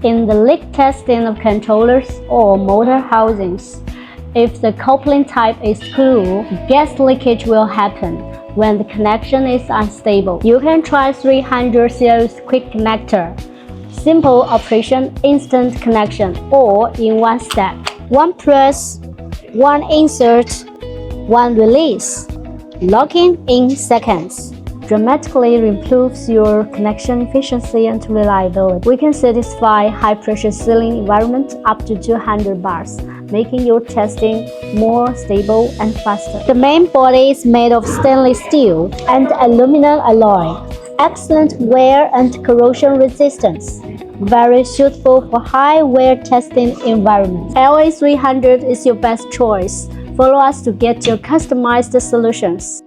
in the leak testing of controllers or motor housings. If the coupling type is cool, gas leakage will happen when the connection is unstable. You can try 300 series quick connector. Simple operation, instant connection, or in one step. One press, one insert, one release. Locking in seconds dramatically improves your connection efficiency and reliability. We can satisfy high-pressure sealing environment up to 200 bars, making your testing more stable and faster. The main body is made of stainless steel and aluminum alloy. Excellent wear and corrosion resistance. Very suitable for high wear testing environments. LA300 is your best choice. Follow us to get your customized solutions.